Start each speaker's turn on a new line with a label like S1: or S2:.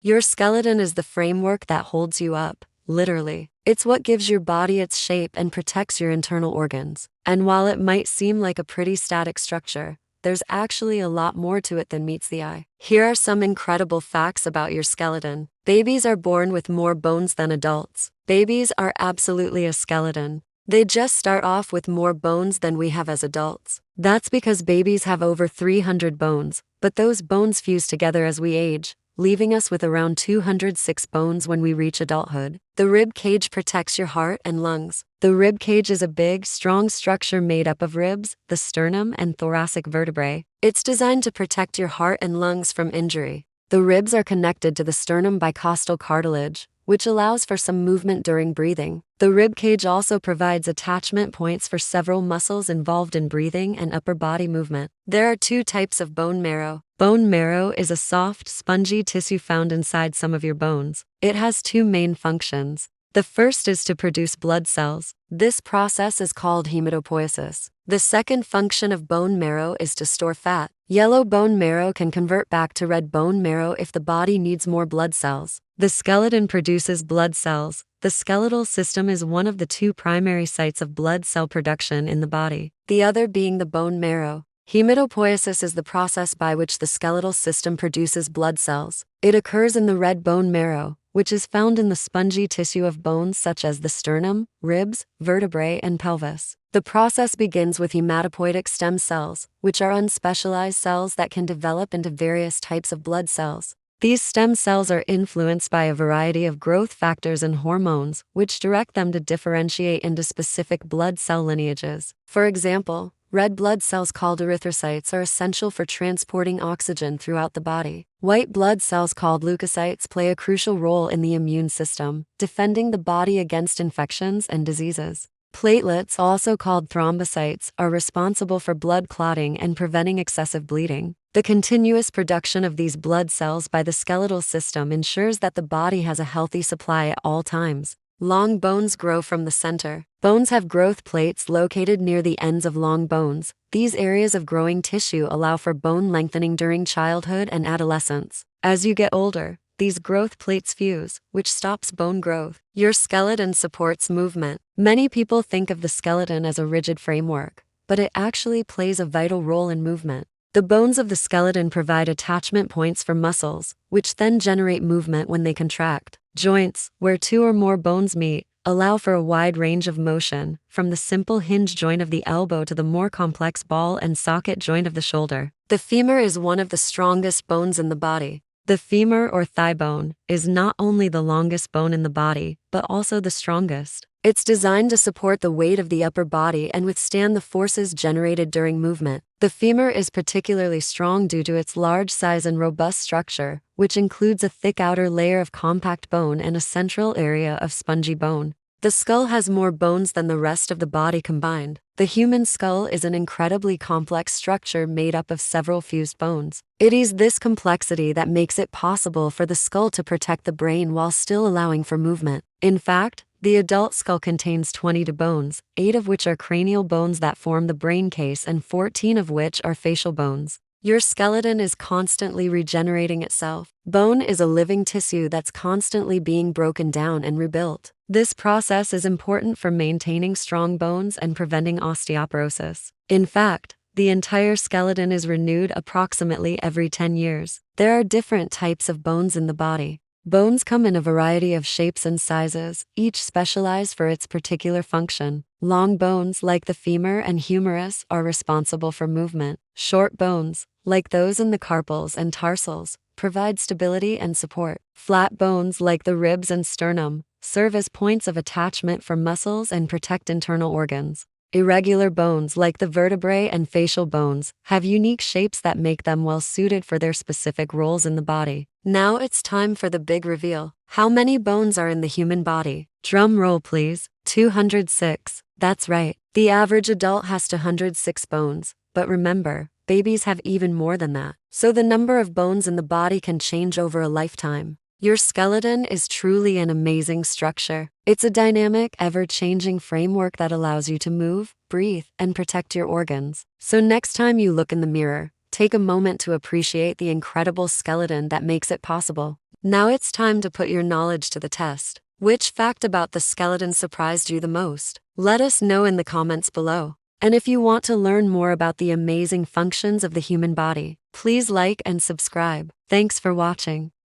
S1: Your skeleton is the framework that holds you up, literally. It's what gives your body its shape and protects your internal organs. And while it might seem like a pretty static structure, there's actually a lot more to it than meets the eye. Here are some incredible facts about your skeleton. Babies are born with more bones than adults. Babies are absolutely a skeleton. They just start off with more bones than we have as adults. That's because babies have over 300 bones, but those bones fuse together as we age, leaving us with around 206 bones when we reach adulthood. The rib cage protects your heart and lungs. The rib cage is a big, strong structure made up of ribs, the sternum, and thoracic vertebrae. It's designed to protect your heart and lungs from injury. The ribs are connected to the sternum by costal cartilage, which allows for some movement during breathing. The rib cage also provides attachment points for several muscles involved in breathing and upper body movement. There are two types of bone marrow. Bone marrow is a soft, spongy tissue found inside some of your bones. It has two main functions. The first is to produce blood cells. This process is called hematopoiesis. The second function of bone marrow is to store fat. Yellow bone marrow can convert back to red bone marrow if the body needs more blood cells. The skeleton produces blood cells. The skeletal system is one of the two primary sites of blood cell production in the body, the other being the bone marrow. Hematopoiesis is the process by which the skeletal system produces blood cells. It occurs in the red bone marrow, which is found in the spongy tissue of bones such as the sternum, ribs, vertebrae, and pelvis. The process begins with hematopoietic stem cells, which are unspecialized cells that can develop into various types of blood cells. These stem cells are influenced by a variety of growth factors and hormones, which direct them to differentiate into specific blood cell lineages. For example, red blood cells called erythrocytes are essential for transporting oxygen throughout the body. White blood cells called leukocytes play a crucial role in the immune system, defending the body against infections and diseases. Platelets, also called thrombocytes, are responsible for blood clotting and preventing excessive bleeding. The continuous production of these blood cells by the skeletal system ensures that the body has a healthy supply at all times. Long bones grow from the center. Bones have growth plates located near the ends of long bones. These areas of growing tissue allow for bone lengthening during childhood and adolescence. As you get older, these growth plates fuse, which stops bone growth. Your skeleton supports movement. Many people think of the skeleton as a rigid framework, but it actually plays a vital role in movement. The bones of the skeleton provide attachment points for muscles, which then generate movement when they contract. Joints, where two or more bones meet, allow for a wide range of motion, from the simple hinge joint of the elbow to the more complex ball and socket joint of the shoulder. The femur is one of the strongest bones in the body. The femur or thigh bone is not only the longest bone in the body, but also the strongest. It's designed to support the weight of the upper body and withstand the forces generated during movement. The femur is particularly strong due to its large size and robust structure, which includes a thick outer layer of compact bone and a central area of spongy bone. The skull has more bones than the rest of the body combined. The human skull is an incredibly complex structure made up of several fused bones. It is this complexity that makes it possible for the skull to protect the brain while still allowing for movement. In fact, the adult skull contains 22 bones, 8 of which are cranial bones that form the brain case and 14 of which are facial bones. Your skeleton is constantly regenerating itself. Bone is a living tissue that's constantly being broken down and rebuilt. This process is important for maintaining strong bones and preventing osteoporosis. In fact, the entire skeleton is renewed approximately every 10 years. There are different types of bones in the body. Bones come in a variety of shapes and sizes, each specialized for its particular function. Long bones, like the femur and humerus, are responsible for movement. Short bones, like those in the carpals and tarsals, provide stability and support. Flat bones, like the ribs and sternum, serve as points of attachment for muscles and protect internal organs. Irregular bones, like the vertebrae and facial bones, have unique shapes that make them well suited for their specific roles in the body. Now it's time for the big reveal. How many bones are in the human body? Drum roll please. 206. That's right. The average adult has 206 bones. But remember, babies have even more than that. So the number of bones in the body can change over a lifetime. Your skeleton is truly an amazing structure. It's a dynamic, ever-changing framework that allows you to move, breathe, and protect your organs. So next time you look in the mirror, take a moment to appreciate the incredible skeleton that makes it possible. Now it's time to put your knowledge to the test. Which fact about the skeleton surprised you the most? Let us know in the comments below. And if you want to learn more about the amazing functions of the human body, please like and subscribe. Thanks for watching.